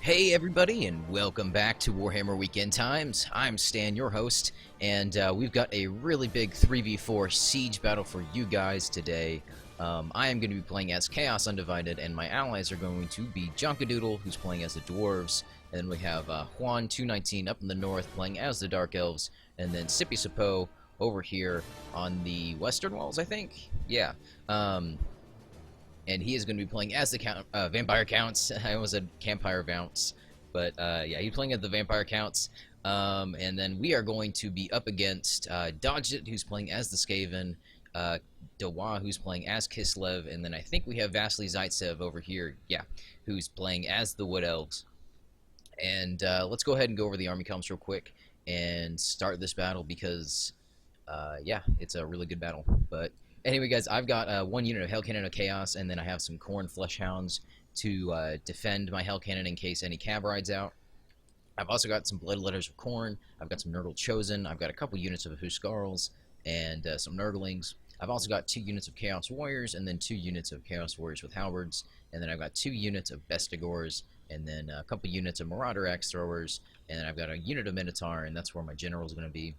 Hey everybody, and welcome back to Warhammer Weekend Times. I'm Stan, your host, and we've got a really big 3v4 siege battle for you guys today. I am going to be playing as Chaos Undivided, and my allies are going to be Junkadoodle, who's playing as the Dwarves, and then we have Juan 219 up in the north playing as the Dark Elves, and then Sippy Sapo over here on the western walls, I think? Yeah. And he is going to be playing as the Vampire Counts. I almost said Campire Bounce, but yeah, he's playing as the Vampire Counts. And then we are going to be up against Dodge It, who's playing as the Skaven, Dawa, who's playing as Kislev, and then I think we have Vasily Zaitsev over here, yeah, who's playing as the Woodelves. And let's go ahead and go over the army comps real quick and start this battle because, yeah, it's a really good battle. But anyway, guys, I've got one unit of Hell Cannon of Chaos, and then I have some Khorne Fleshhounds to defend my Hell Cannon in case any Cav rides out. I've also got some Bloodletters of Khorne. I've got some Nurgle Chosen. I've got a couple units of Huskarls and some Nurglings. I've also got 2 units of Chaos Warriors, and then 2 units of Chaos Warriors with Halberds, and then I've got 2 units of Bestigors, and then a couple units of Marauder Axe Throwers, and then I've got a unit of Minotaur, and that's where my general is going to be.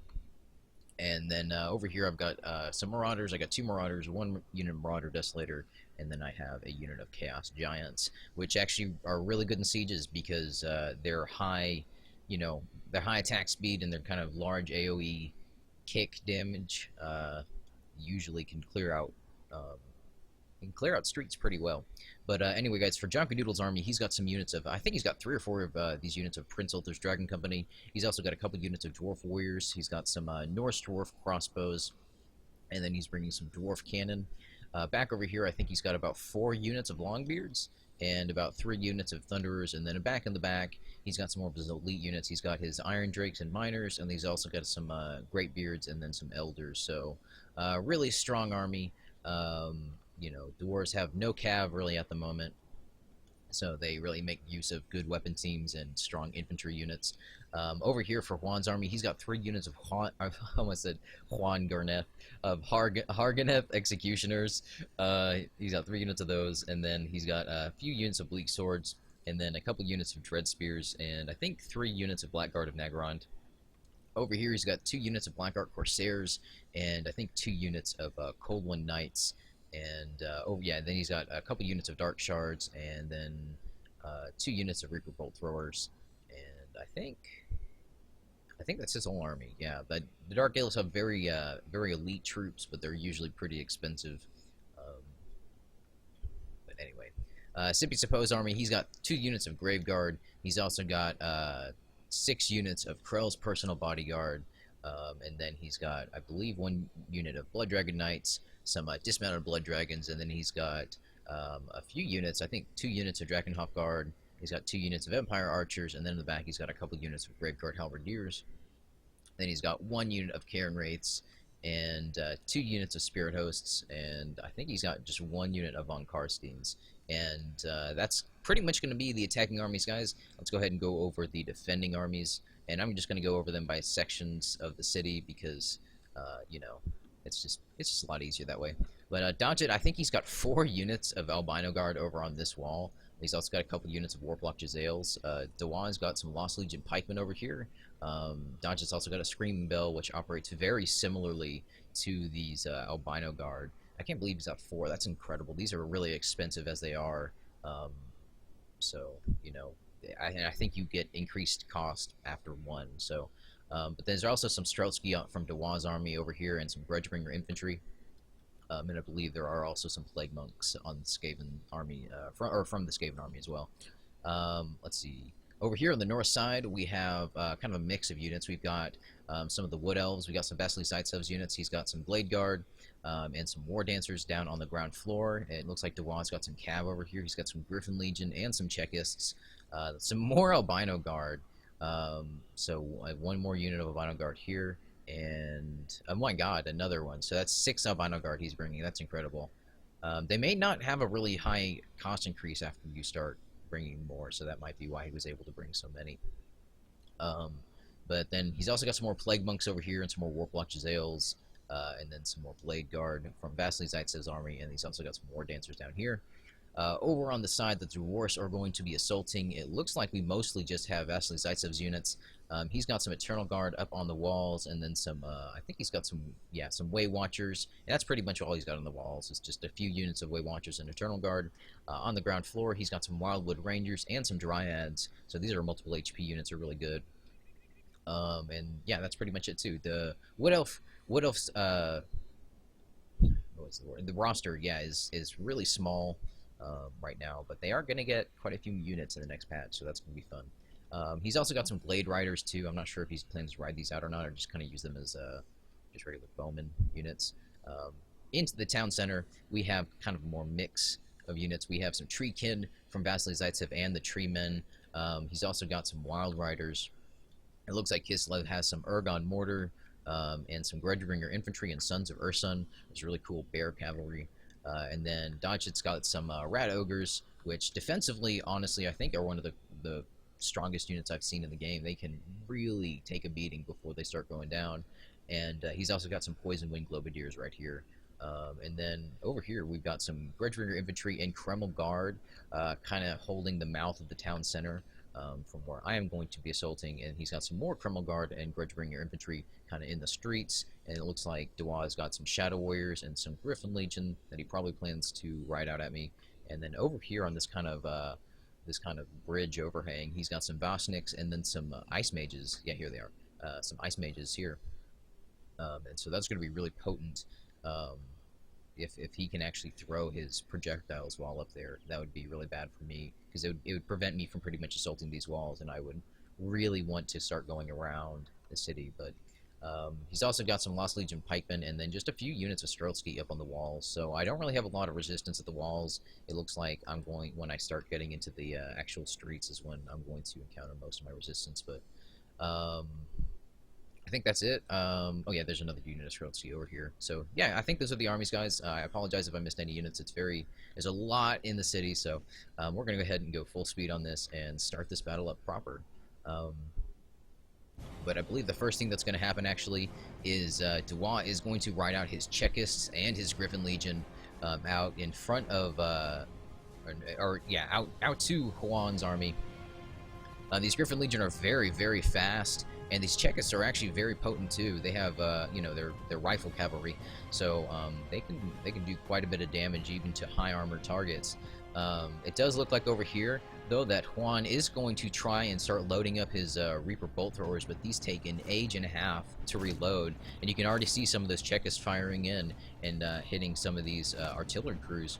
And then over here I've got some Marauders. I got 2 Marauders, 1 unit of Marauder Desolator, and then I have a unit of Chaos Giants, which actually are really good in sieges because they're high, they're high attack speed and they're kind of large AoE kick damage. Usually can clear out streets pretty well. But anyway, guys, for Junkadoodle's army, he's got some units of, I think he's got 3 or 4 of these units of Prince Ulther's Dragon Company. He's also got a couple units of Dwarf Warriors. He's got some Norse Dwarf crossbows, and then he's bringing some Dwarf Cannon. Back over here, I think he's got about 4 units of Longbeards and about 3 units of Thunderers, and then back in the back, he's got some more of his elite units. He's got his Iron Drakes and Miners, and he's also got some Greatbeards and then some Elders. So, really strong army. Dwarves have no cav really at the moment, so they really make use of good weapon teams and strong infantry units. Over here for Juan's army, he's got 3 units of I almost said Juan Garneth, of Harganeth Executioners. He's got 3 units of those, and then he's got a few units of Bleak Swords, and then a couple units of Dread Spears, and I think 3 units of Blackguard of Nagarond. Over here, he's got 2 units of Blackguard Corsairs, and I think 2 units of Cold One Knights. And then he's got a couple units of Dark Shards, and then 2 units of Reaper Bolt Throwers, and I think that's his whole army. Yeah, but the Dark Elves have very elite troops, but they're usually pretty expensive. But anyway, Sippy Sapo's army, he's got 2 units of Graveguard. He's also got 6 units of Krell's personal bodyguard, and then he's got, I believe, 1 unit of Blood Dragon Knights, some dismounted Blood Dragons, and then he's got a few units, I think 2 units of Drakenhof Guard. He's got 2 units of Empire Archers, and then in the back he's got a couple units of Graveguard Halberdiers. Then he's got 1 unit of Cairn Wraiths, and 2 units of Spirit Hosts, and I think he's got just 1 unit of Von Karsteins. And that's pretty much going to be the attacking armies, guys. Let's go ahead and go over the defending armies, and I'm just going to go over them by sections of the city because, it's just a lot easier that way. But Dodge It, I think he's got 4 units of Albino Guard over on this wall. He's also got a couple units of Warplock Jezzails. Dawan's got some Lost Legion Pikemen over here. Dodge It's also got a Screaming Bell, which operates very similarly to these Albino Guard. I can't believe he's got 4. That's incredible. These are really expensive as they are. I think you get increased cost after 1. So. But there's also some Streltsky from Dawa's army over here and some Grudgebringer infantry. And I believe there are also some Plague Monks on the Skaven army, from the Skaven army as well. Let's see. Over here on the north side, we have kind of a mix of units. We've got some of the Wood Elves. We've got some Vasily Zaitsev's units. He's got some Blade Guard and some War Dancers down on the ground floor. It looks like Dawa's got some Cav over here. He's got some Griffin Legion and some Chekists. Some more Albino Guard. So I have 1 more unit of Albino Guard here, and oh my god, another one. So that's 6 Albino Guard he's bringing. That's incredible. They may not have a really high cost increase after you start bringing more, so that might be why he was able to bring so many. But then he's also got some more Plague Monks over here and some more Warplock Jezzails, and then some more Blade Guard from Vasily Zaitsev's army, and he's also got some War Dancers down here. Over on the side that the Dwarves are going to be assaulting, it looks like we mostly just have Vasily Zaitsev's units. He's got some Eternal Guard up on the walls, and then some, I think he's got some, yeah, some Way Watchers. And that's pretty much all he's got on the walls. It's just a few units of Way Watchers and Eternal Guard. On the ground floor, he's got some Wildwood Rangers and some Dryads. So these are multiple HP units, are really good. And yeah, that's pretty much it too. The Woodelves, what's the word? The roster, yeah, is really small right now, but they are going to get quite a few units in the next patch, so that's going to be fun. He's also got some Blade Riders too. I'm not sure if he plans to ride these out or not, or just kind of use them as just regular bowman units. Into the town center, we have kind of more mix of units. We have some Treekin from Vasily Zaitsev and the Tree Men. He's also got some Wild Riders. It looks like Kislev has some Ergon Mortar and some Grudgebringer Infantry and Sons of Ursun. There's really cool Bear Cavalry. And then Dodgett's got some Rat Ogres, which defensively, honestly, I think are one of the strongest units I've seen in the game. They can really take a beating before they start going down. And he's also got some Poison Wind Globadiers right here. And then over here, we've got some Grudgebringer Infantry and Kreml Guard kind of holding the mouth of the town center from where I am going to be assaulting. And he's got some more Kreml Guard and Grudgebringer Infantry kind of in the streets. And it looks like Dewaz got some Shadow Warriors and some Griffin Legion that he probably plans to ride out at me. And then over here on this kind of bridge overhang, he's got some Vosniks and then some Ice Mages. Yeah, here they are. Some Ice Mages here. And so that's going to be really potent. If he can actually throw his projectiles while up there, that would be really bad for me, because it would prevent me from pretty much assaulting these walls, and I would really want to start going around the city. But he's also got some Lost Legion pikemen, and then just a few units of Streltsky up on the walls, so I don't really have a lot of resistance at the walls. It looks like when I start getting into the actual streets is when I'm going to encounter most of my resistance. But I think that's it. Oh yeah, there's another unit of Streltsky over here. So yeah, I think those are the armies, guys. I apologize if I missed any units. There's a lot in the city, so we're gonna go ahead and go full speed on this and start this battle up proper. But I believe the first thing that's going to happen actually is Duwa is going to ride out his Chekists and his Griffin Legion out in front of, out to Huan's army. These Griffin Legion are very, very fast, and these Chekists are actually very potent too. They have, they're rifle cavalry, so they can do quite a bit of damage even to high armored targets. It does look like over here, though, that Juan is going to try and start loading up his Reaper bolt throwers, but these take an age and a half to reload, and you can already see some of those Chekists firing in and hitting some of these artillery crews.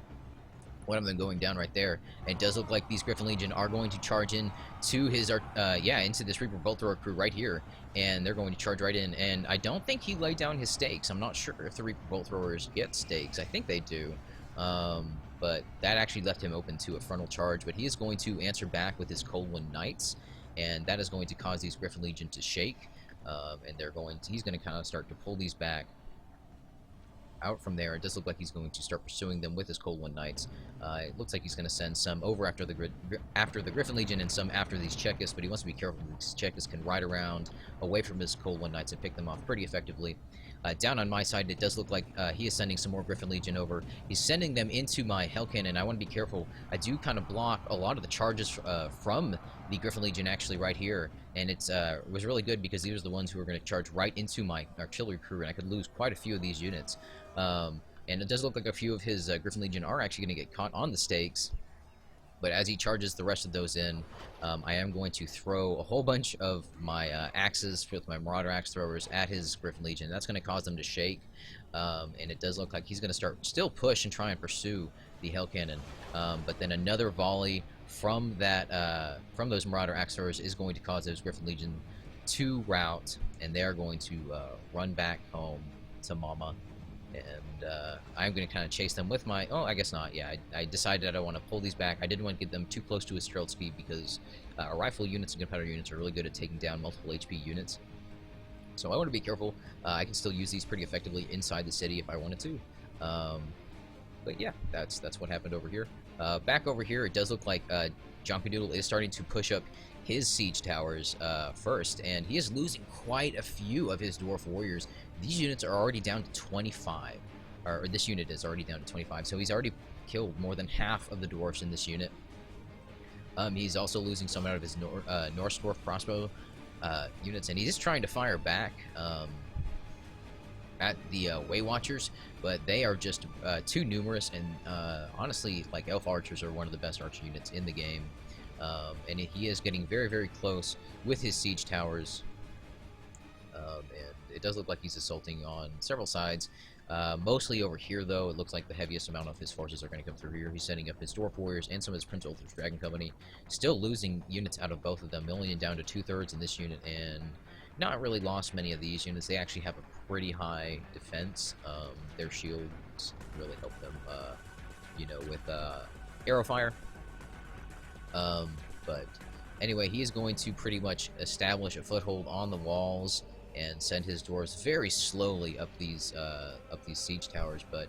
One of them going down right there. And it does look like these Griffin Legion are going to charge in to his, into this Reaper bolt thrower crew right here, and they're going to charge right in. And I don't think he laid down his stakes. I'm not sure if the Reaper bolt throwers get stakes. I think they do. But that actually left him open to a frontal charge, but he is going to answer back with his Cold Wind Knights, and that is going to cause these Griffin Legion to shake, and he's going to kind of start to pull these back out from there. It does look like he's going to start pursuing them with his Cold Wind Knights. It looks like he's going to send some over after the Griffin Legion and some after these Chekists, but he wants to be careful. These Chekists can ride around away from his Cold Wind Knights and pick them off pretty effectively. Down on my side, it does look like he is sending some more Griffin Legion over. He's sending them into my Hellcannon, and I want to be careful. I do kind of block a lot of the charges from the Griffin Legion actually right here, and it was really good because these were the ones who were going to charge right into my artillery crew, and I could lose quite a few of these units. And it does look like a few of his Griffin Legion are actually going to get caught on the stakes. But as he charges the rest of those in, I am going to throw a whole bunch of my axes with my Marauder Axe throwers at his Griffin Legion. That's going to cause them to shake, and it does look like he's going to still push and try and pursue the Hellcannon. But then another volley from those Marauder Axe throwers is going to cause those Griffin Legion to rout, and they're going to run back home to Mama. And I'm going to kind of chase them with my... Oh, I guess not. Yeah, I decided that I want to pull these back. I didn't want to get them too close to his Streltsky because rifle units and gunpowder units are really good at taking down multiple HP units. So I want to be careful. I can still use these pretty effectively inside the city if I wanted to. But yeah, that's what happened over here. Back over here, it does look like Jonkadoodle is starting to push up his siege towers first, and he is losing quite a few of his Dwarf Warriors. These units are already down to 25, or this unit is already down to 25, so he's already killed more than half of the dwarfs in this unit. He's also losing some out of his Norse dwarf crossbow units, and he's just trying to fire back at the Way Watchers, but they are just too numerous, and honestly, like, elf archers are one of the best archer units in the game, and he is getting very, very close with his siege towers, and it does look like he's assaulting on several sides. Mostly over here, though, it looks like the heaviest amount of his forces are going to come through here. He's sending up his Dwarf Warriors and some of his Prince Ulthur's Dragon Company. Still losing units out of both of them, only down to 2/3 in this unit, and not really lost many of these units. They actually have a pretty high defense. Their shields really help them, you know, with arrow fire. But anyway, he is going to pretty much establish a foothold on the walls and send his dwarves very slowly up these siege towers. But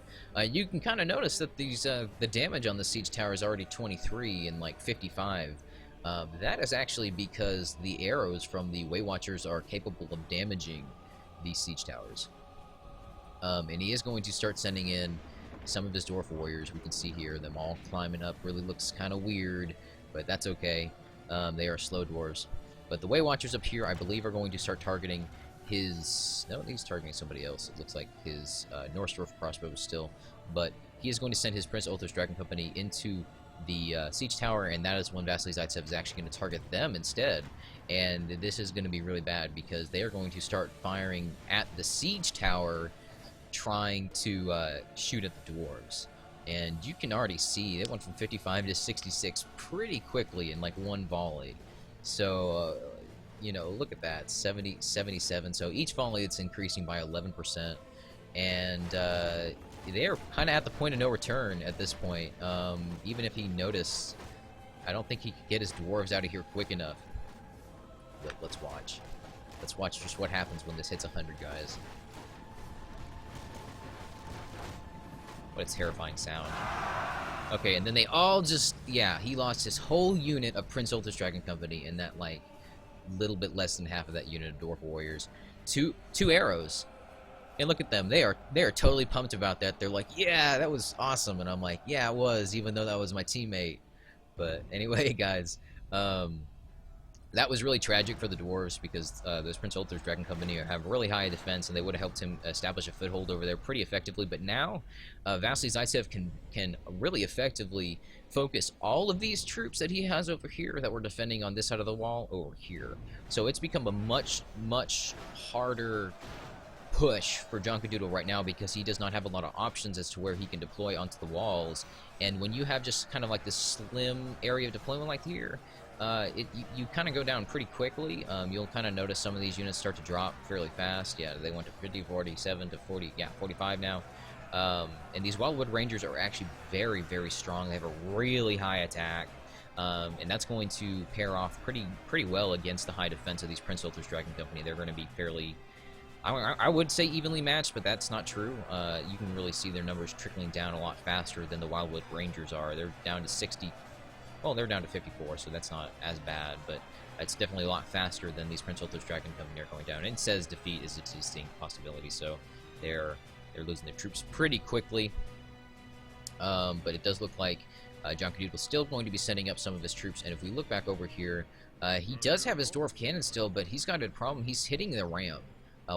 you can kind of notice that these the damage on the siege tower is already 23 and like 55. That is actually because the arrows from the Way Watchers are capable of damaging these siege towers. And he is going to start sending in some of his dwarf warriors. We can see here them all climbing up. Really looks kind of weird, but that's okay. They are slow dwarves. But the Way Watchers up here, I believe, are going to start targeting his... No, he's targeting somebody else. It looks like his Norse dwarf crossbow still. But he is going to send his Prince Ulthur's Dragon Company into the siege tower, and that is when Vasily Zaitsev is actually going to target them instead. And this is going to be really bad because they are going to start firing at the siege tower, trying to shoot at the dwarves. And you can already see it went from 55 to 66 pretty quickly in like one volley. So you know, look at that, 70, 77. So each volley it's increasing by 11%, and they are kind of at the point of no return at this point. Even if he noticed, I don't think he could get his dwarves out of here quick enough. Let's watch. Let's watch just what happens when this hits 100, guys. What a terrifying sound. Okay, and then they all just, yeah, he lost his whole unit of Prince Ulthur's Dragon Company, and that, like, little bit less than half of that unit of Dwarf Warriors. Two arrows. And look at them. They are totally pumped about that. They're like, yeah, that was awesome. And I'm like, yeah, it was, even though that was my teammate. But anyway, guys, that was really tragic for the Dwarves because those Prince Ulthur's Dragon Company have really high defense, and they would have helped him establish a foothold over there pretty effectively. But now, Vasily Zaitsev can really effectively focus all of these troops that he has over here that were defending on this side of the wall over here. So it's become a much, much harder push for Junkadoodle right now because he does not have a lot of options as to where he can deploy onto the walls. And when you have just kind of like this slim area of deployment like here, you kind of go down pretty quickly. You'll kind of notice some of these units start to drop fairly fast. Yeah, they went to 50, 47 to 40, yeah, 45 now. And these Wildwood Rangers are actually very, very strong. They have a really high attack, and that's going to pair off pretty well against the high defense of these Prince Ulthur's Dragon Company. They're going to be fairly, I would say evenly matched, but that's not true. You can really see their numbers trickling down a lot faster than the Wildwood Rangers are. They're down to 60. Well, they're down to 54, so that's not as bad, but it's definitely a lot faster than these Prince Ulthur's Dragon Company are going down. And it says defeat is a distinct possibility, so they're losing their troops pretty quickly. But it does look like Junkadoodle's still going to be sending up some of his troops, and if we look back over here, he does have his Dwarf Cannon still, but he's got a problem. He's hitting the ram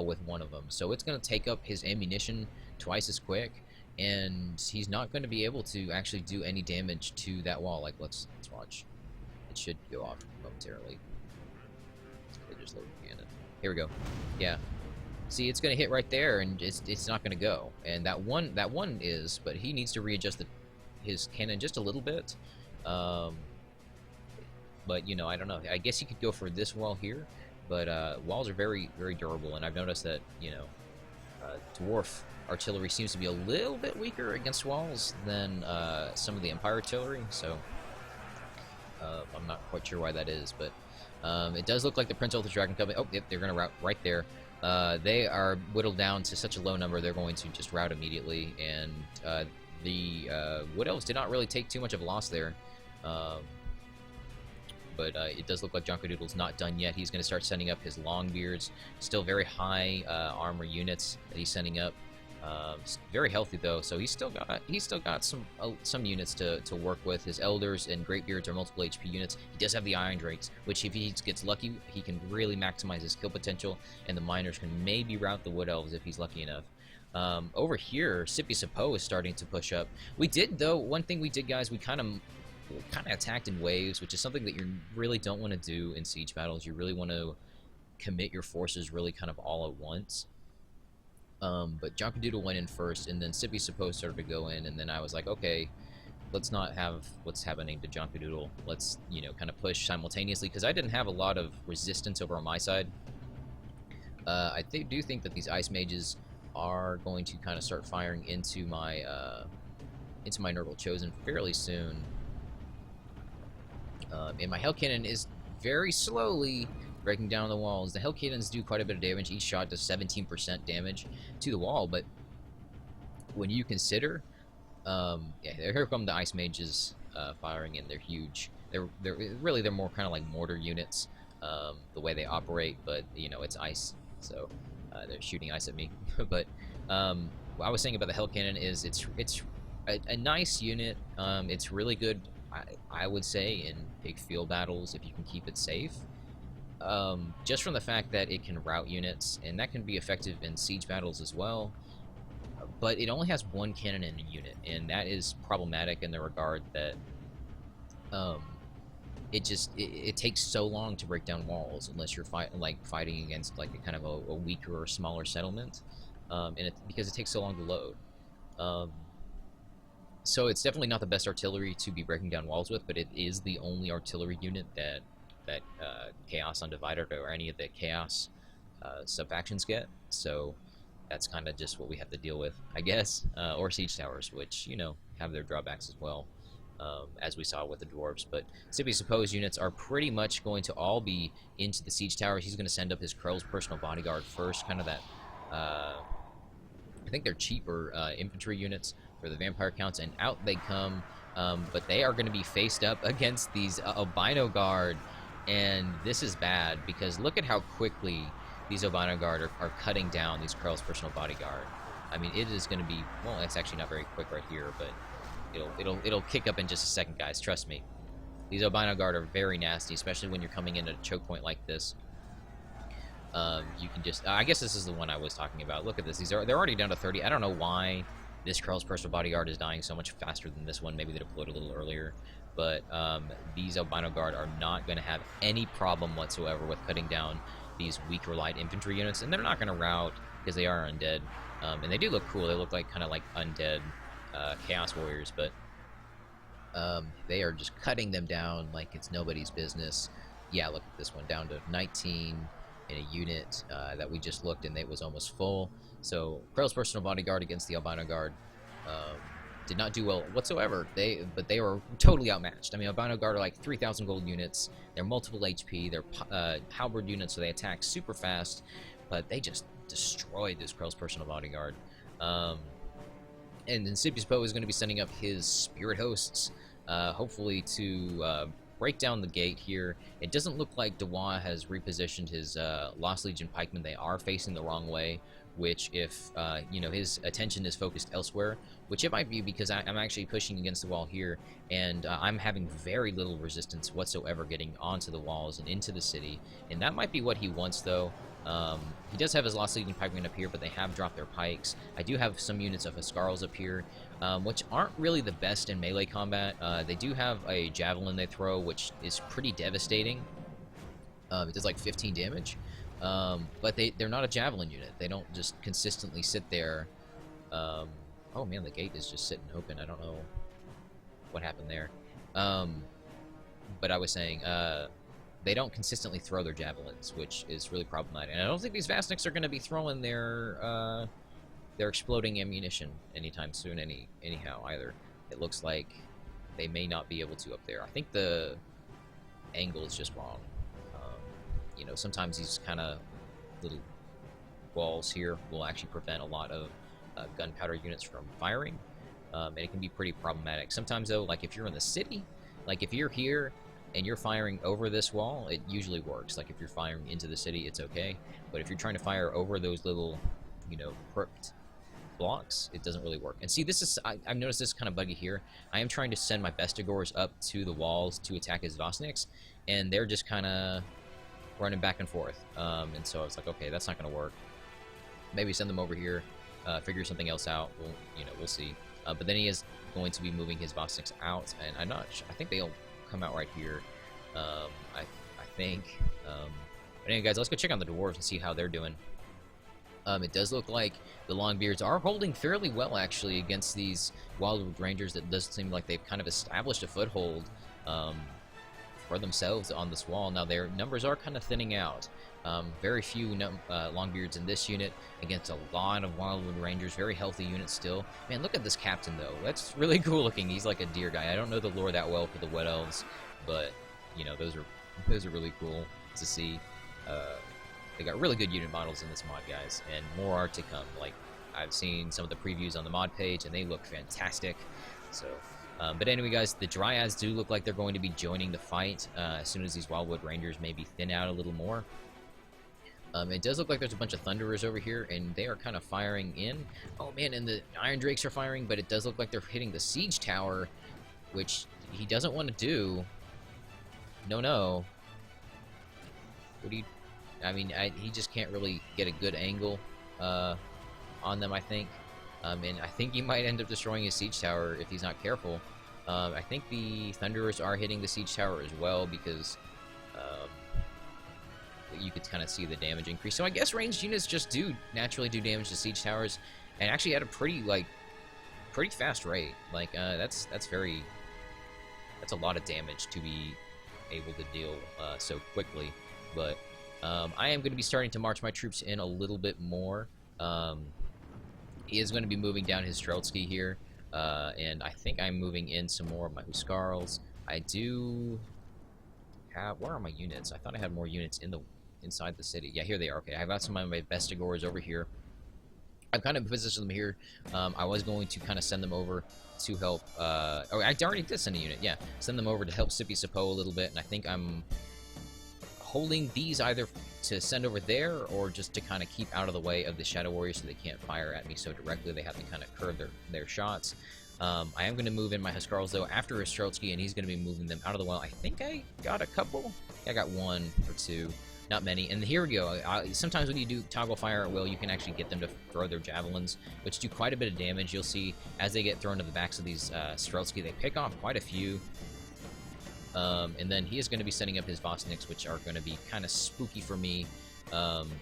with one of them, so it's going to take up his ammunition twice as quick. And he's not going to be able to actually do any damage to that wall. Like, let's watch. It should go off momentarily. They just loaded the cannon. Here we go. Yeah. See, it's going to hit right there, and it's not going to go. And that one is, but he needs to readjust his cannon just a little bit. But you know, I don't know. I guess he could go for this wall here, but walls are very, very durable, and I've noticed that, you know, dwarf artillery seems to be a little bit weaker against walls than some of the Empire artillery, so I'm not quite sure why that is, but it does look like the Prince Ulthur's Dragon Company. Oh, yep, they're going to rout right there. They are whittled down to such a low number, they're going to just rout immediately, and the Woodelves did not really take too much of a loss there. But it does look like Junkadoodle's not done yet. He's going to start sending up his Longbeards, still very high armor units that he's sending up. Very healthy though, so he's still got some units to work with. His elders and greatbeards are multiple HP units. He does have the iron drakes, which if he gets lucky, he can really maximize his kill potential, and the miners can maybe rout the wood elves if he's lucky enough. Over here, Sippy Sapo is starting to push up. We did though, one thing we did, guys, we kind of attacked in waves, which is something that you really don't want to do in siege battles. You really want to commit your forces really kind of all at once. But Junkadoodle went in first, and then Sippy Sapo started to go in, and then I was like, okay, let's not have what's happening to Junkadoodle. Let's, you know, kind of push simultaneously, because I didn't have a lot of resistance over on my side. I do think that these Ice Mages are going to kind of start firing into my Nurgle Chosen fairly soon. And my Hell Cannon is very slowly breaking down the walls. The Hell Cannons do quite a bit of damage. Each shot does 17% damage to the wall, but when you consider, yeah, here come the Ice Mages firing in. They're huge. They're more kind of like mortar units, the way they operate, but you know, it's ice, so they're shooting ice at me. But what I was saying about the Hell Cannon is it's a nice unit. It's really good, I would say, in big field battles if you can keep it safe. Just from the fact that it can rout units, and that can be effective in siege battles as well. But it only has one cannon in a unit, and that is problematic in the regard that it takes so long to break down walls unless you're fighting against like a kind of a weaker or smaller settlement, because it takes so long to load. So it's definitely not the best artillery to be breaking down walls with, but it is the only artillery unit that Chaos Undivided or any of the Chaos sub-factions get, so that's kind of just what we have to deal with, I guess. Or Siege Towers, which, you know, have their drawbacks as well, as we saw with the Dwarves. But Sippy Sapo's units are pretty much going to all be into the Siege Towers. He's going to send up his Krell's personal bodyguard first, kind of that, I think they're cheaper infantry units for the vampire counts, and out they come, but they are going to be faced up against these Albino Guard. And this is bad, because look at how quickly these Albino Guard are cutting down these Krell's personal bodyguard. I mean, it is going to be, well, it's actually not very quick right here, but it'll kick up in just a second, guys. Trust me. These Albino Guard are very nasty, especially when you're coming in at a choke point like this. You can just, I guess this is the one I was talking about. Look at this. They're already down to 30. I don't know why this Krell's personal bodyguard is dying so much faster than this one. Maybe they deployed a little earlier. But these Albino Guard are not going to have any problem whatsoever with cutting down these weaker light infantry units, and they're not going to rout because they are undead, and they do look cool. They look like kind of like undead Chaos Warriors, but they are just cutting them down like it's nobody's business. Yeah, look at this one, down to 19 in a unit that we just looked, and it was almost full. So Krell's personal bodyguard against the Albino Guard did not do well whatsoever. But they were totally outmatched. I mean, Albino Guard are like 3,000 gold units. They're multiple HP. They're halberd units, so they attack super fast. But they just destroyed this Krell's personal bodyguard. And then Sippy Sapo is going to be sending up his spirit hosts, hopefully to break down the gate here. It doesn't look like Dewa has repositioned his Lost Legion pikemen. They are facing the wrong way, which if, you know, his attention is focused elsewhere, which it might be because I'm actually pushing against the wall here, and I'm having very little resistance whatsoever getting onto the walls and into the city, and that might be what he wants, though. He does have his Lost Legion pikemen up here, but they have dropped their pikes. I do have some units of Huskarls up here, which aren't really the best in melee combat. They do have a javelin they throw, which is pretty devastating. It does like 15 damage. But they're not a javelin unit. They don't just consistently sit there. Oh man, the gate is just sitting open. I don't know what happened there. But I was saying, they don't consistently throw their javelins, which is really problematic. And I don't think these Vastniks are going to be throwing their exploding ammunition anytime soon anyhow either. It looks like they may not be able to up there. I think the angle is just wrong. You know, sometimes these kind of little walls here will actually prevent a lot of gunpowder units from firing, and it can be pretty problematic. Sometimes, though, like if you're in the city, like if you're here and you're firing over this wall, it usually works. Like if you're firing into the city, it's okay. But if you're trying to fire over those little, you know, blocks, it doesn't really work. And see, this is I've noticed this kind of buggy here. I am trying to send my Bestigors up to the walls to attack his Vosniks, and they're just kind of running back and forth. And so I was like, okay, that's not going to work. Maybe send them over here, figure something else out. We'll see. But then he is going to be moving his Vosniks out, and I'm not sure. I think they'll come out right here. I think. But anyway, guys, let's go check on the Dwarves and see how they're doing. It does look like the Longbeards are holding fairly well, actually, against these Wildwood Rangers. It does seem like they've kind of established a foothold for themselves on this wall. Now, their numbers are kind of thinning out. Very few Longbeards in this unit against a lot of Wildwood Rangers. Very healthy unit still. Man, look at this captain, though. That's really cool looking. He's like a deer guy. I don't know the lore that well for the Woodelves, but, those are really cool to see. They got really good unit models in this mod, guys, and more are to come. Like, I've seen some of the previews on the mod page, and they look fantastic. So, but anyway, guys, the Dryads do look like they're going to be joining the fight as soon as these Wildwood Rangers maybe thin out a little more. It does look like there's a bunch of Thunderers over here, and they are kind of firing in. Oh, man, and the Iron Drakes are firing, but it does look like they're hitting the Siege Tower, which he doesn't want to do. No. What do you... I mean, he just can't really get a good angle on them, I think. And I think he might end up destroying his Siege Tower if he's not careful. I think the Thunderers are hitting the Siege Tower as well, because you could kind of see the damage increase. So I guess ranged units just do naturally do damage to Siege Towers, and actually at a pretty fast rate. Like, that's a lot of damage to be able to deal so quickly. But I am going to be starting to march my troops in a little bit more. He is going to be moving down his Streltsky here, and I think I'm moving in some more of my Huskarls. I do have... Where are my units? I thought I had more units inside the city. Yeah, here they are. Okay, I've got some of my Bestigors over here. I've kind of positioned them here. I was going to kind of send them over to help... oh, I already did send a unit, yeah. Send them over to help Sippy Sapo a little bit, and I think I'm holding these either to send over there or just to kind of keep out of the way of the Shadow Warriors so they can't fire at me so directly. They have to kind of curve their shots. I am going to move in my Huskarls, though, after Streltsky, and he's going to be moving them out of the well. I think I got a couple. I got one or two. Not many. And here we go. Sometimes when you do toggle fire at will, you can actually get them to throw their javelins, which do quite a bit of damage. You'll see as they get thrown to the backs of these Streltsky, they pick off quite a few. And then he is going to be setting up his Vosniks, which are going to be kind of spooky for me,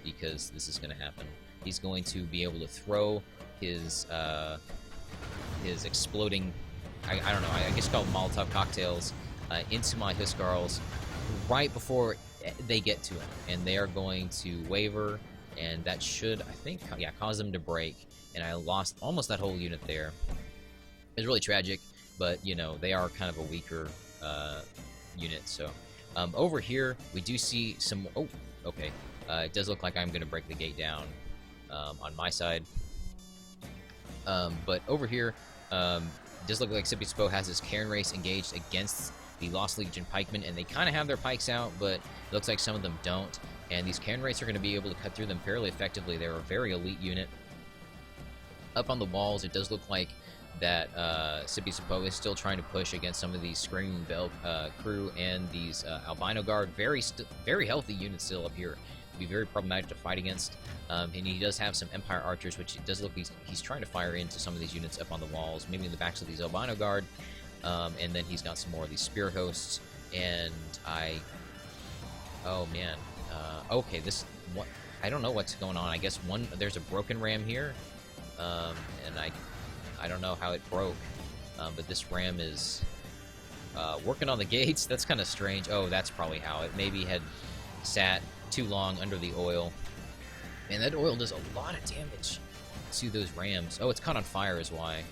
because this is going to happen. He's going to be able to throw his exploding, I don't know, I guess called Molotov cocktails, into my Huskarls right before they get to him. And they are going to waver, and that should, I think, yeah, cause them to break. And I lost almost that whole unit there. It's really tragic, but, they are kind of a weaker unit. So over here we do see some... Oh, okay. It does look like I'm going to break the gate down on my side. But over here, it does look like Sippy Spo has his Cairn Race engaged against the Lost Legion pikemen, and they kind of have their pikes out, but it looks like some of them don't. And these Cairn Race are going to be able to cut through them fairly effectively. They're a very elite unit. Up on the walls, it does look like that Sippy Sapo is still trying to push against some of these Screaming Bell crew and these Albino Guard. Very healthy units still up here. It'd be very problematic to fight against. And he does have some Empire Archers, which it does look he's trying to fire into some of these units up on the walls, maybe in the backs of these Albino Guard. And then he's got some more of these Spear Hosts. And oh man. Okay, I don't know what's going on. I guess there's a broken ram here. And I don't know how it broke, but this ram is working on the gates. That's kind of strange. Oh, that's probably how it maybe had sat too long under the oil. Man, that oil does a lot of damage to those rams. Oh, it's caught on fire is why.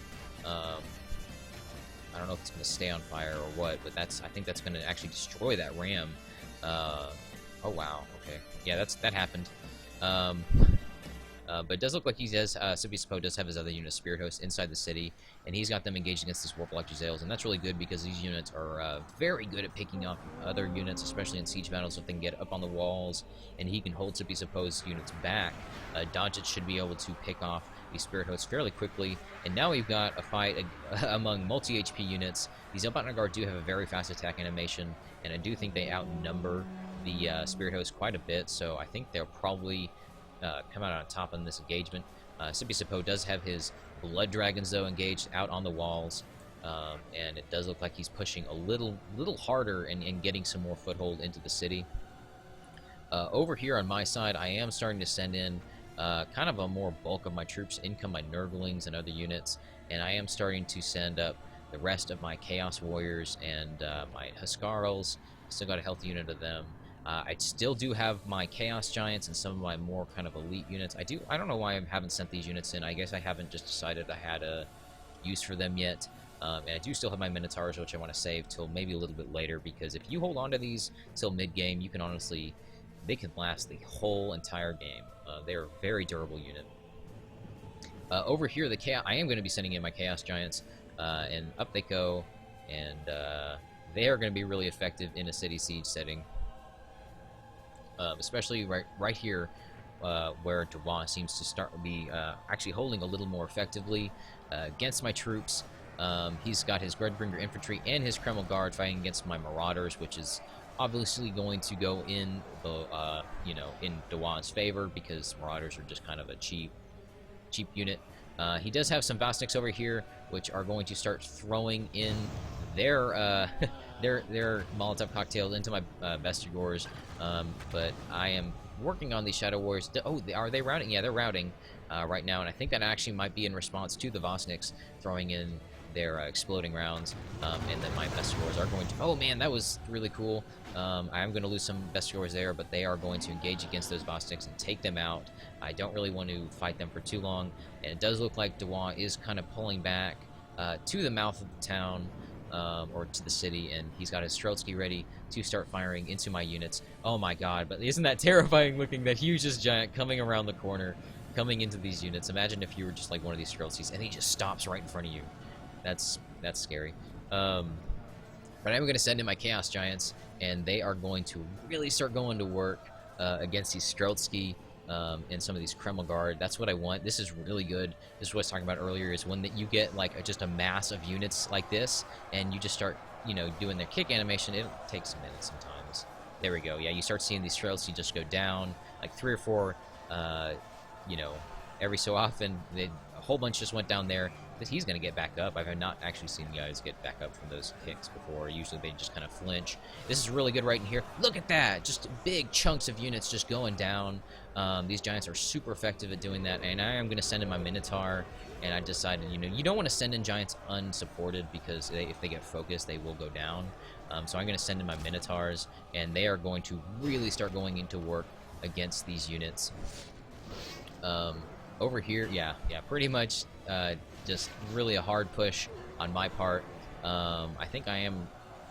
I don't know if it's going to stay on fire or what, but I think that's going to actually destroy that ram. Oh, wow. Okay. Yeah, that happened. But it does look like he does, Sippy Sapo does have his other unit, Spirit Host, inside the city, and he's got them engaged against these Warp Electric Zales, and that's really good because these units are very good at picking up other units, especially in siege battles, if they can get up on the walls, and he can hold Sippy Sapo's units back. Dodgett should be able to pick off these Spirit Hosts fairly quickly. And now we've got a fight among multi-HP units. These Unbound Guard do have a very fast attack animation, and I do think they outnumber the Spirit Hosts quite a bit, so I think they'll probably come out on top in this engagement. Sipisapo does have his Blood Dragons, though, engaged out on the walls, and it does look like he's pushing a little harder and getting some more foothold into the city. Over here on my side, I am starting to send in kind of a more bulk of my troops. In come my Nurglings and other units, and I am starting to send up the rest of my Chaos Warriors and my Huskarls. Still got a healthy unit of them. I still do have my Chaos Giants and some of my more kind of elite units. I don't know why I haven't sent these units in. I guess I haven't just decided I had a use for them yet. And I do still have my Minotaurs, which I want to save till maybe a little bit later, because if you hold on to these till mid-game, you can honestly, they can last the whole entire game. They're a very durable unit. Over here, the Chaos, I am going to be sending in my Chaos Giants, and up they go, and they are going to be really effective in a city siege setting. Especially right here, where Dwarves seems to be actually holding a little more effectively against my troops. He's got his Dreadbringer infantry and his Kreml Guard fighting against my Marauders, which is obviously going to go in the in Dwarves' favor, because Marauders are just kind of a cheap unit. He does have some Vastniks over here, which are going to start throwing in their their Molotov cocktails into my Vestigors, but I am working on these Shadow Warriors. Oh, are they routing? Yeah, they're routing right now, and I think that actually might be in response to the Vastniks throwing in their exploding rounds, and then my Vestigors are going to... Oh man, that was really cool. I am going to lose some Vestigors there, but they are going to engage against those Vastniks and take them out. I don't really want to fight them for too long, and it does look like Dewar is kind of pulling back to the mouth of the town, or to the city, and he's got his Streltsky ready to start firing into my units. Oh my god, but isn't that terrifying looking, that hugest giant coming around the corner, coming into these units. Imagine if you were just like one of these Streltskys and he just stops right in front of you. That's scary. But I'm going to send in my Chaos Giants, and they are going to really start going to work against these Streltsky and some of these Kreml Guard. That's what I want. This is really good. This is what I was talking about earlier, is when you get like just a mass of units like this, and you just start, doing their kick animation. It takes a minute sometimes. There we go. Yeah, you start seeing these Streltsky just go down, like 3 or 4, every so often. A whole bunch just went down there. He's going to get back up. I've not actually seen guys get back up from those kicks before. Usually they just kind of flinch. This is really good right in here. Look at that! Just big chunks of units just going down. These giants are super effective at doing that, and I am going to send in my Minotaur, and I decided, you don't want to send in giants unsupported, because if they get focused, they will go down. So I'm going to send in my Minotaurs, and they are going to really start going into work against these units. Over here, yeah, pretty much just really a hard push on my part. I think I am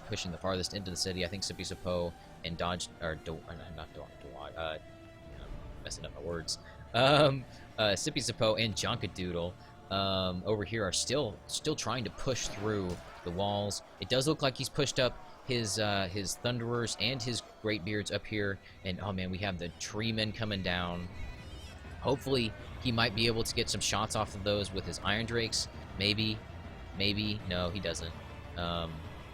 pushing the farthest into the city. I think Sipisapo and messing up my words. Sipisapo and Jonkadoodle over here are still trying to push through the walls. It does look like he's pushed up his Thunderers and his Greatbeards up here, and oh man, we have the Treemen coming down. Hopefully, he might be able to get some shots off of those with his Iron Drakes. Maybe. No, he doesn't.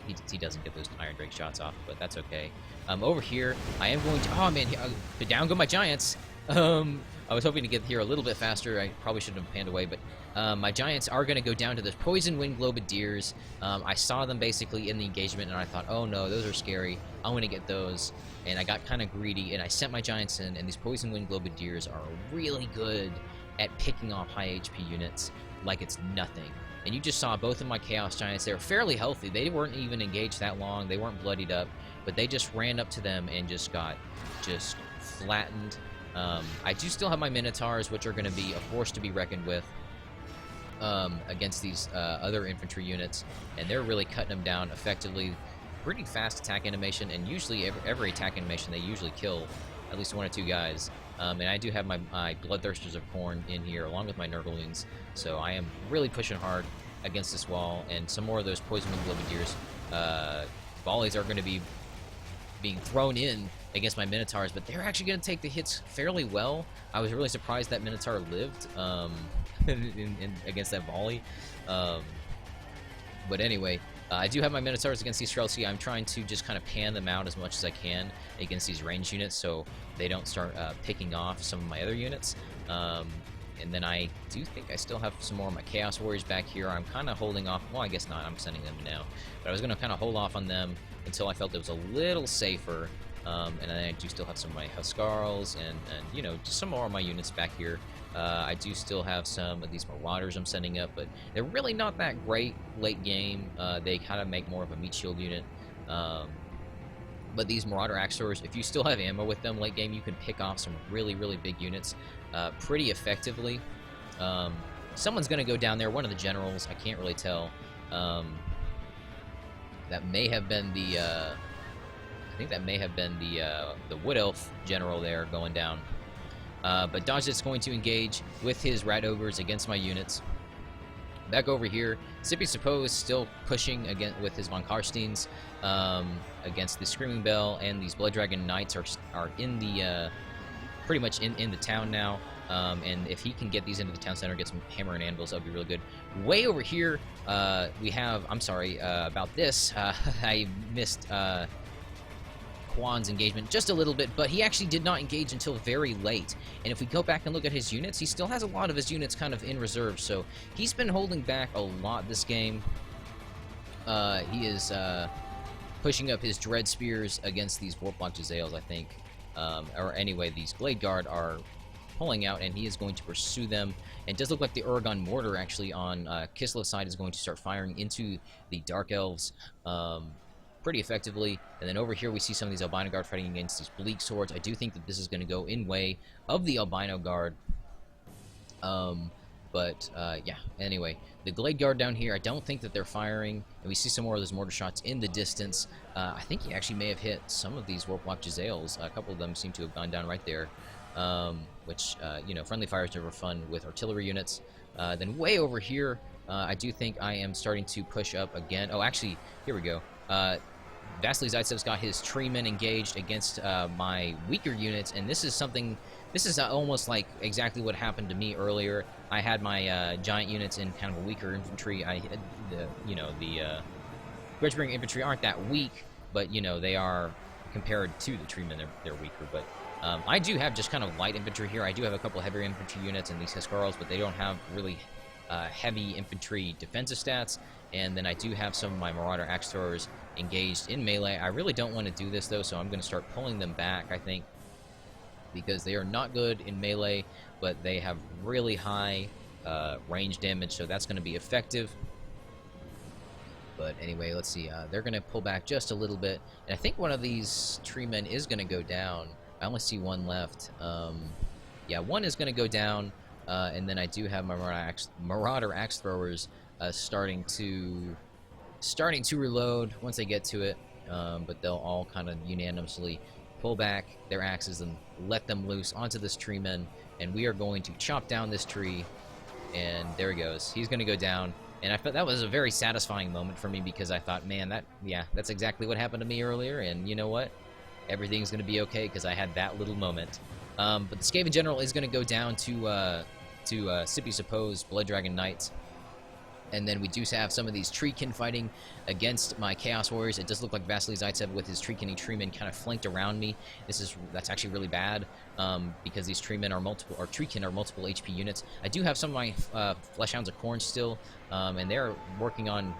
He doesn't get those Iron Drake shots off, but that's okay. Over here, I am going to... Oh, man, down go my Giants. I was hoping to get here a little bit faster. I probably shouldn't have panned away, but my Giants are going to go down to the Poison Wind Globadiers. I saw them basically in the engagement, and I thought, oh no, those are scary. I'm going to get those. And I got kind of greedy, and I sent my Giants in, and these Poison Wind Globadiers are really good at picking off high HP units like it's nothing. And you just saw both of my Chaos Giants. They were fairly healthy. They weren't even engaged that long. They weren't bloodied up, but they just ran up to them and just got flattened. I do still have my Minotaurs, which are going to be a force to be reckoned with against these other infantry units, and they're really cutting them down effectively. Pretty fast attack animation, and usually every attack animation they usually kill at least 1 or 2 guys. And I do have my Bloodthirsters of Khorne in here along with my Nurglings, so I am really pushing hard against this wall, and some more of those Poison Wind Globadiers volleys are going to be being thrown in against my Minotaurs, but they're actually going to take the hits fairly well. I was really surprised that Minotaur lived. against that volley. But anyway, I do have my Minotaurs against these Streltsy. I'm trying to just kind of pan them out as much as I can against these ranged units so they don't start picking off some of my other units. And then I do think I still have some more of my Chaos Warriors back here. I'm kind of holding off. Well, I guess not. I'm sending them now. But I was going to kind of hold off on them until I felt it was a little safer. And then I do still have some of my Huskarls and you know, just some more of my units back here. I do still have some of these Marauders I'm sending up, but they're really not that great late game. They kind of make more of a meat shield unit. But these Marauder Axors, if you still have ammo with them late game, you can pick off some really, really big units pretty effectively. Someone's going to go down there, one of the generals, I can't really tell. That may have been the, I think that may have been the Wood Elf general there going down. But Dodge's going to engage with his Rat Ogres against my units. Back over here, Sippy Suppose still pushing again with his Von Karsteins against the Screaming Bell, and these Blood Dragon Knights are in the pretty much in the town now. And if he can get these into the town center, get some hammer and anvils, that would be really good. Way over here, we have. I'm sorry about this. I missed Quan's engagement just a little bit, but he actually did not engage until very late. And if we go back and look at his units, he still has a lot of his units kind of in reserve, so he's been holding back a lot this game. He is pushing up his Dread Spears against these Warplock Jezzails, I think. Or anyway, these Blade Guard are pulling out, and he is going to pursue them. And it does look like the Uragon Mortar, actually, on Kislev's side is going to start firing into the Dark Elves pretty effectively. And then over here we see some of these Albino Guard fighting against these Bleak Swords. I do think that this is going to go in way of the Albino Guard. Yeah, anyway, the Glade Guard down here, I don't think that they're firing, and we see some more of those mortar shots in the distance. I think he actually may have hit some of these Warplock Jezzails. A couple of them seem to have gone down right there, which, you know, friendly fire is never fun with artillery units. Then way over here, I do think I am starting to push up again. Oh, actually, here we go. Vasily Zaitsev's got his treemen engaged against my weaker units, and this is something. This is almost like exactly what happened to me earlier. I had my giant units in kind of a weaker infantry. The Grudgebearing infantry aren't that weak, but you know they are compared to the treemen. They're weaker. But I do have just kind of light infantry here. I do have a couple heavier infantry units and these Huskarls, but they don't have really heavy infantry defensive stats. And then I do have some of my Marauder Axe Throwers engaged in melee. I really don't want to do this, though, so I'm going to start pulling them back, I think, because they are not good in melee, but they have really high range damage, so that's going to be effective. But anyway, let's see. They're going to pull back just a little bit, and I think one of these treemen is going to go down. I only see one left. Yeah, one is going to go down, and then I do have my Marauder Axe Throwers starting to reload once they get to it, but they'll all kind of unanimously pull back their axes and let them loose onto this treeman, and we are going to chop down this tree. And there he goes. He's going to go down, and I thought that was a very satisfying moment for me, because I thought, man, that's exactly what happened to me earlier, and you know what? Everything's going to be okay because I had that little moment. But the Skaven General is going to go down to Sippy Suppose Blood Dragon Knights. And then we do have some of these Treekin fighting against my Chaos Warriors. It does look like Vasily Zaitsev with his Treekin Treemen kind of flanked around me. That's actually really bad, because these Treekin are multiple HP units. I do have some of my Fleshhounds of Khorne still, and they're working on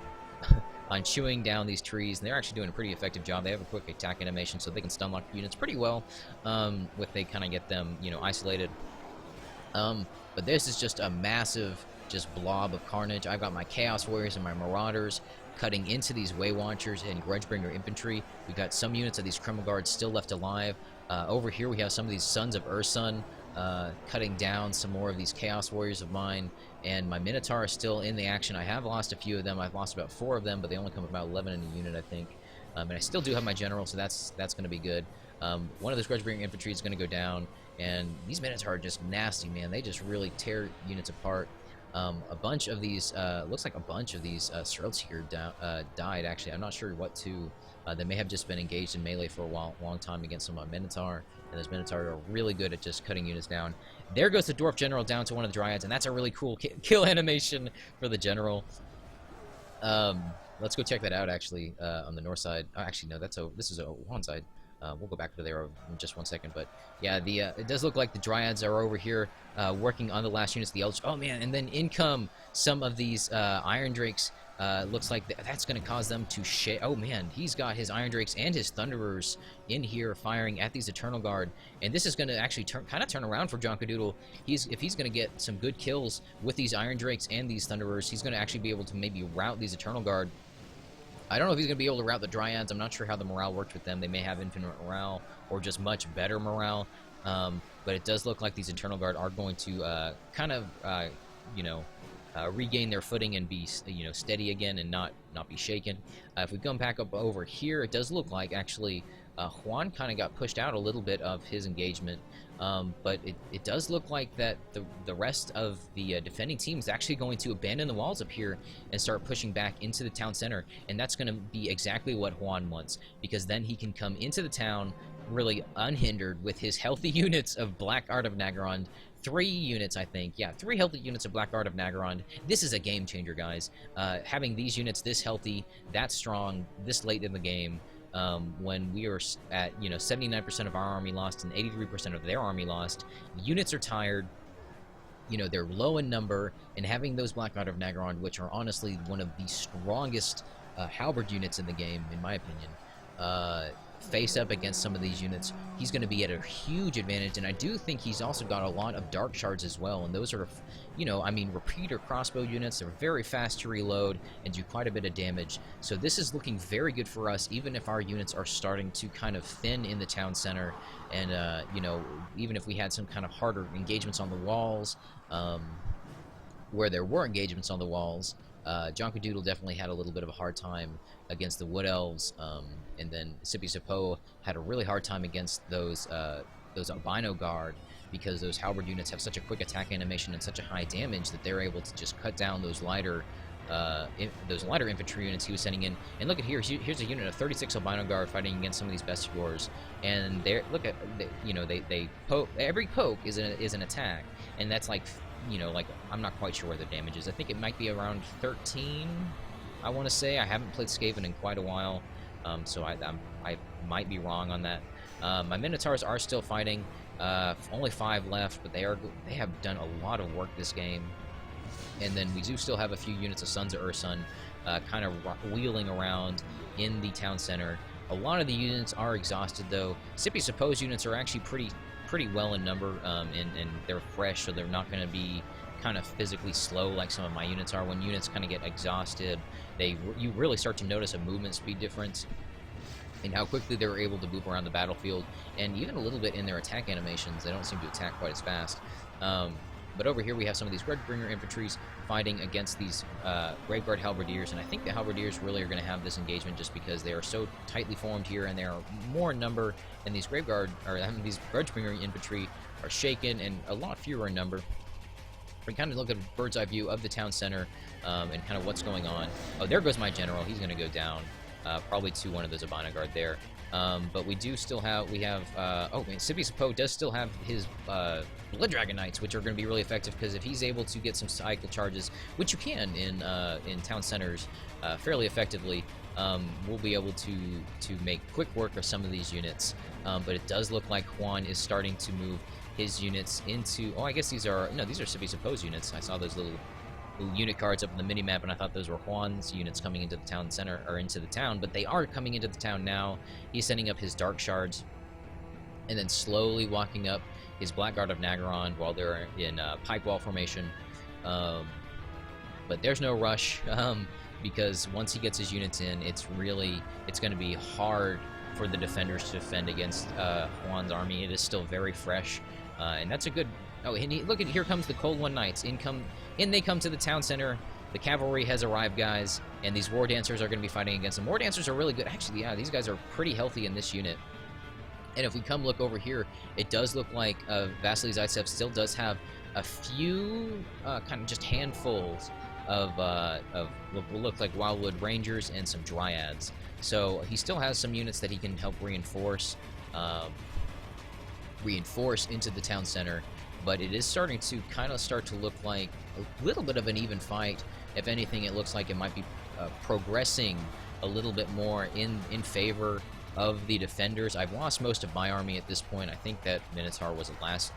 on chewing down these trees, and they're actually doing a pretty effective job. They have a quick attack animation, so they can stun lock units pretty well, if they kind of get them, you know, isolated. But this is just a massive blob of carnage. I've got my Chaos Warriors and my Marauders cutting into these Way Watchers and Grudgebringer infantry. We've got some units of these Criminal Guards still left alive. Over here we have some of these Sons of Ursun cutting down some more of these Chaos Warriors of mine, and my Minotaur is still in the action. I have lost a few of them. I've lost about 4 of them, but they only come with about 11 in a unit, I think. And I still do have my General, so that's going to be good. One of those Grudgebringer infantry is going to go down, and these Minotaur are just nasty, man. They just really tear units apart. A bunch of these, looks like a bunch of these Strelts here died, actually. I'm not sure what to. They may have just been engaged in melee for a long time against some Minotaur, and those Minotaur are really good at just cutting units down. There goes the Dwarf General down to one of the Dryads, and that's a really cool kill animation for the General. Let's go check that out, actually, on the north side. Oh, actually, no, this is one side. We'll go back to there in just 1 second, but yeah, it does look like the Dryads are over here working on the last units. The Eldritch. Oh man, and then in come some of these Iron Drakes. Looks like that's going to cause them to shake. Oh man, he's got his Iron Drakes and his Thunderers in here firing at these Eternal Guard, and this is going to actually kind of turn around for Jonkadoodle. If he's going to get some good kills with these Iron Drakes and these Thunderers, he's going to actually be able to maybe rout these Eternal Guard. I don't know if he's going to be able to rout the Dryads. I'm not sure how the morale worked with them. They may have infinite morale or just much better morale. But it does look like these Eternal Guard are going to kind of, regain their footing and be, steady again and not be shaken. If we come back up over here, it does look like actually Juan kind of got pushed out a little bit of his engagement. But it does look like that the rest of the defending team is actually going to abandon the walls up here and start pushing back into the town center, and that's going to be exactly what Juan wants, because then he can come into the town really unhindered with his healthy units of Black Art of Naggarond. 3 units, I think. Yeah, 3 healthy units of Black Art of Naggarond. This is a game changer, guys. Having these units this healthy, that strong, this late in the game, when we are at 79% of our army lost and 83% of their army lost, the units are tired. They're low in number, and having those Black Art of Naggarond, which are honestly one of the strongest halberd units in the game, in my opinion, face up against some of these units, he's going to be at a huge advantage. And I do think he's also got a lot of dark shards as well, and those are, repeater crossbow units. They're very fast to reload and do quite a bit of damage. So this is looking very good for us, even if our units are starting to kind of thin in the town center, and even if we had some kind of harder engagements on the walls, where there were engagements on the walls, Jonkadoodle definitely had a little bit of a hard time against the Woodelves, and then Sippy Sapo had a really hard time against those Albino Guard, because those halberd units have such a quick attack animation and such a high damage that they're able to just cut down those lighter infantry units he was sending in. And look at here, here's a unit of 36 Albino Guard fighting against some of these Bestiors, and they poke. Every poke is an attack, and that's like I'm not quite sure where the damage is. I think it might be around 13. I want to say. I haven't played Skaven in quite a while, so I might be wrong on that. My Minotaurs are still fighting. Only 5 left, but they have done a lot of work this game. And then we do still have a few units of Sons of Ursun kind of wheeling around in the town center. A lot of the units are exhausted, though. Sippy Sapo's units are actually pretty well in number, and they're fresh, so they're not going to be kind of physically slow like some of my units are. When units kind of get exhausted, you really start to notice a movement speed difference in how quickly they were able to move around the battlefield, and even a little bit in their attack animations. They don't seem to attack quite as fast. But over here we have some of these Redbringer infantries fighting against these Graveguard Halberdiers, and I think the Halberdiers really are going to have this engagement just because they are so tightly formed here, and they are more in number, and these these Grudgebringer infantry are shaken and a lot fewer in number. We kind of look at a bird's eye view of the town center and kind of what's going on. Oh, there goes my general. He's going to go down, probably to one of those Albino Guard there. But we do still have, Sippy Sapo does still have his Blood Dragon Knights, which are going to be really effective, because if he's able to get some cycle charges, which you can in town centers fairly effectively, we'll be able to make quick work of some of these units. But it does look like Juan is starting to move his units into, I guess these are Sippy Sapo's units. I saw those little unit cards up on the minimap, and I thought those were Juan's units coming into the town center, or into the town, but they are coming into the town now. He's sending up his Dark Shards, and then slowly walking up his Black Guard of Naggarond while they're in pike wall formation. But there's no rush, because once he gets his units in, it's going to be hard for the defenders to defend against Juan's army. It is still very fresh, and that's a good... Oh, and look at, here comes the Cold One Knights. In they come to the town center. The cavalry has arrived, guys, and these War Dancers are going to be fighting against them. War Dancers are really good. Actually, yeah, these guys are pretty healthy in this unit. And if we come look over here, it does look like Vasily Zaitsev still does have a few, kind of just handfuls of what will look like Wildwood Rangers and some Dryads. So he still has some units that he can help reinforce into the town center, but it is starting to kind of start to look like a little bit of an even fight. If anything, it looks like it might be progressing a little bit more in favor of the defenders. I've lost most of my army at this point. I think that Minotaur was the last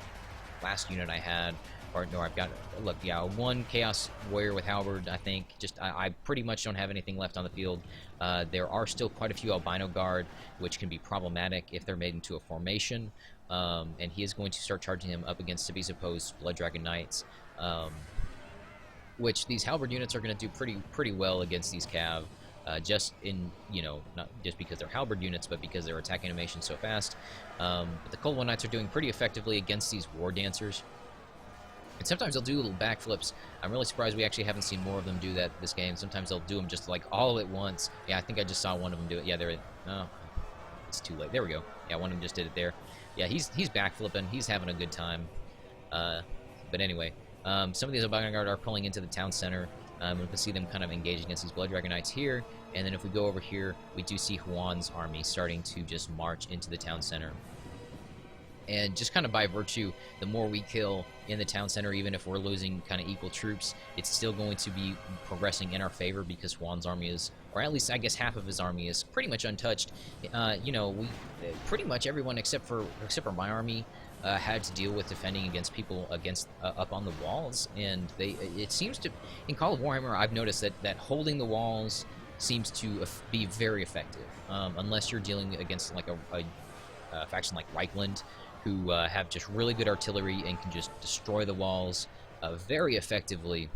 unit I had. Or no, I've got, look, yeah, one Chaos Warrior with Halberd, I think. I pretty much don't have anything left on the field. There are still quite a few Albino Guard, which can be problematic if they're made into a formation. And he is going to start charging him up against Sippy Blood Dragon Knights, which these Halberd units are going to do pretty well against these Cav. Just in, not just because they're Halberd units, but because they're attacking animation so fast. But the Cold One Knights are doing pretty effectively against these War Dancers. And sometimes they'll do little backflips. I'm really surprised we actually haven't seen more of them do that this game. Sometimes they'll do them just like all at once. Yeah, I think I just saw one of them do it. Yeah, oh, it's too late. There we go. Yeah, one of them just did it there. Yeah, he's backflipping. He's having a good time. But anyway, some of these Albino Guard are pulling into the town center. We can see them kind of engage against these Blood Dragon Knights here. And then if we go over here, we do see Juan's army starting to just march into the town center. And just kind of by virtue, the more we kill in the town center, even if we're losing kind of equal troops, it's still going to be progressing in our favor because Juan's army is, or at least I guess half of his army is pretty much untouched. We pretty much everyone except for my army had to deal with defending against people up on the walls, and it seems to, in Call of Warhammer, I've noticed that holding the walls seems to be very effective, unless you're dealing against like a faction like Reichland, who have just really good artillery and can just destroy the walls very effectively.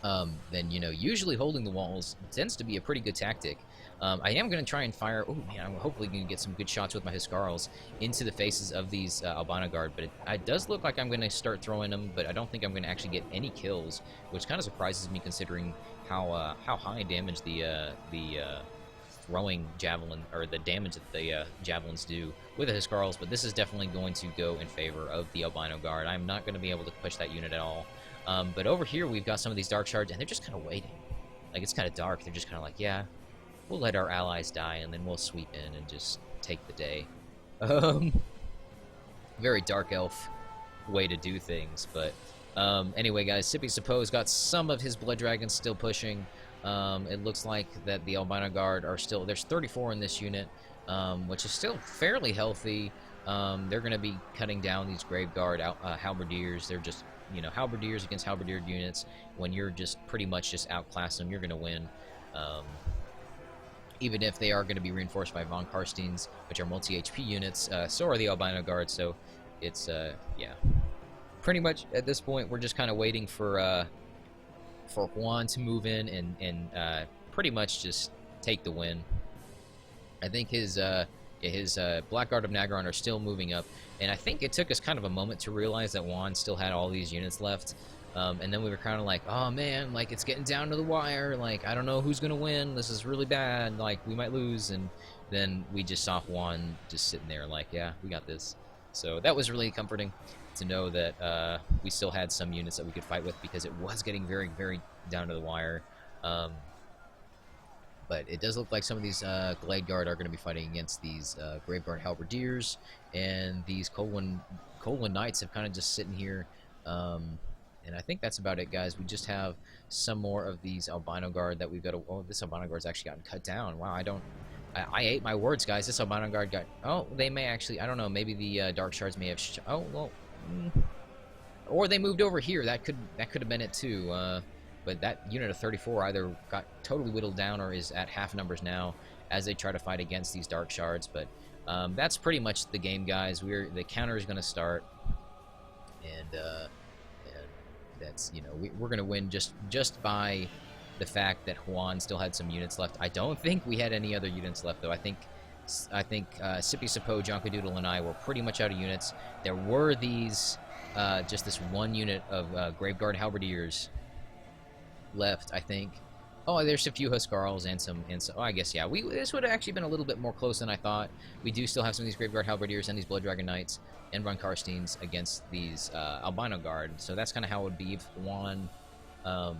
Then usually holding the walls tends to be a pretty good tactic. I am going to try and fire. Oh man, I'm hopefully going to get some good shots with my Huskarls into the faces of these Albino Guard. But it does look like I'm going to start throwing them, but I don't think I'm going to actually get any kills, which kind of surprises me considering how high damage the throwing javelin, or the damage that the javelins do with the Huskarls. But this is definitely going to go in favor of the Albino Guard. I'm not going to be able to push that unit at all. But over here we've got some of these Dark Shards, and they're just kind of waiting. Like, it's kind of dark. They're just kind of like, yeah, we'll let our allies die, and then we'll sweep in and just take the day. Very Dark Elf way to do things. But anyway, guys, Sippy got some of his Blood Dragons still pushing. It looks like that the Albino Guard are still, there's 34 in this unit, which is still fairly healthy. They're going to be cutting down these Grave Guard Halberdiers. They're just, Halberdiers against Halberdier units. When you're just pretty much just outclass them, you're going to win. Even if they are going to be reinforced by Von Karsteins, which are multi-HP units, so are the Albino Guard. So it's, yeah. Pretty much at this point, we're just kind of waiting for Juan to move in and pretty much just take the win. I think his Blackguard of Nagron are still moving up, and I think it took us kind of a moment to realize that Juan still had all these units left, and then we were kind of like, oh man, like, it's getting down to the wire, like, I don't know who's gonna win, this is really bad, like, we might lose. And then we just saw Juan just sitting there like, yeah, we got this. So that was really comforting to know that we still had some units that we could fight with, because it was getting very, very down to the wire. But it does look like some of these Glade Guard are going to be fighting against these Graveguard Halberdiers, and these Cold One Knights have kind of just sitting here. And I think that's about it, guys. We just have some more of these Albino Guard that we've got to... Oh, this Albino Guard's actually gotten cut down. Wow, I ate my words, guys. This Albino Guard got... Oh, they may actually... I don't know. Maybe the Dark Shards may have... Oh, well... Or they moved over here. That could have been it, too. But that unit of 34 either got totally whittled down or is at half numbers now as they try to fight against these Dark Shards. But that's pretty much the game, guys. The counter is going to start. And that's, we're going to win just by the fact that Juan still had some units left. I don't think we had any other units left, though. I think Sippy Sappo, Jonkadoodle, and I were pretty much out of units. There were these, just this one unit of Graveguard Halberdiers left, I think. Oh, there's a few Huskarls and some. Oh, I guess yeah. This would have actually been a little bit more close than I thought. We do still have some of these Graveguard Halberdiers and these Blood Dragon Knights and Run Karsteins against these Albino Guard. So that's kind of how it would be um,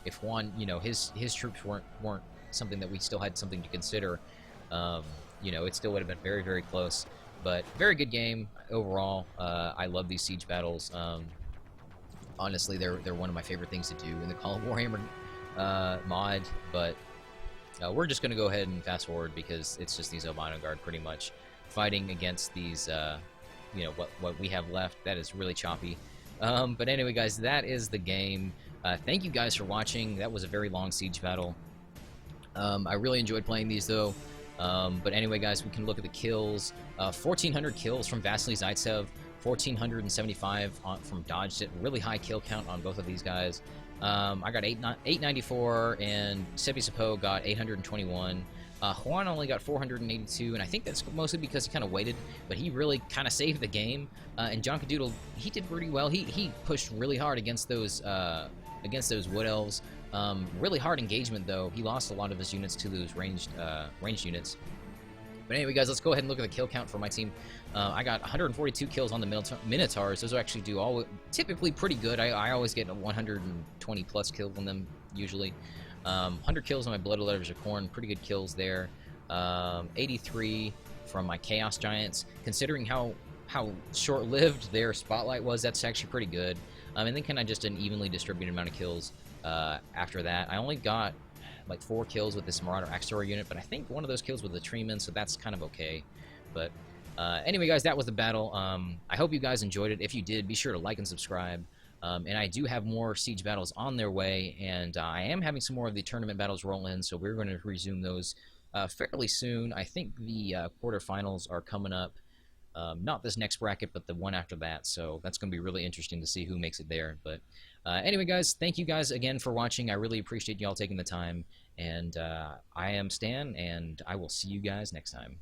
if Juan, his troops weren't something that we still had something to consider. It still would have been very very close. But very good game overall. I love these siege battles. Honestly, they're one of my favorite things to do in the Call of Warhammer mod, but we're just going to go ahead and fast forward because it's just these Albino Guard pretty much fighting against these, what we have left. That is really choppy. But anyway, guys, that is the game. Thank you guys for watching. That was a very long siege battle. I really enjoyed playing these, though. But anyway, guys, we can look at the kills. 1,400 kills from Vasily Zaitsev, 1,475 from Dodged It. Really high kill count on both of these guys. I got 894, and Sebi got 821. Juan only got 482, and I think that's mostly because he kind of waited, but he really kind of saved the game. And John Cadoodle, he did pretty well. He pushed really hard against those Woodelves. Really hard engagement, though. He lost a lot of his units to those ranged units. But anyway, guys, let's go ahead and look at the kill count for my team. I got 142 kills on the Minotaurs. Those actually do typically pretty good. I always get 120 plus kills on them, usually. 100 kills on my Bloodletters of Corn. Pretty good kills there. 83 from my Chaos Giants. Considering how short-lived their spotlight was, that's actually pretty good. And then kind of just an evenly distributed amount of kills after that. I only got like 4 kills with this Marauder Axor unit, but I think one of those kills was the Treeman, so that's kind of okay. But anyway, guys, that was the battle. I hope you guys enjoyed it. If you did, be sure to like and subscribe. And I do have more siege battles on their way, and I am having some more of the tournament battles roll in, so we're going to resume those fairly soon. I think the quarterfinals are coming up. Not this next bracket, but the one after that, so that's going to be really interesting to see who makes it there. But anyway, guys, thank you guys again for watching. I really appreciate y'all taking the time, and I am Stan, and I will see you guys next time.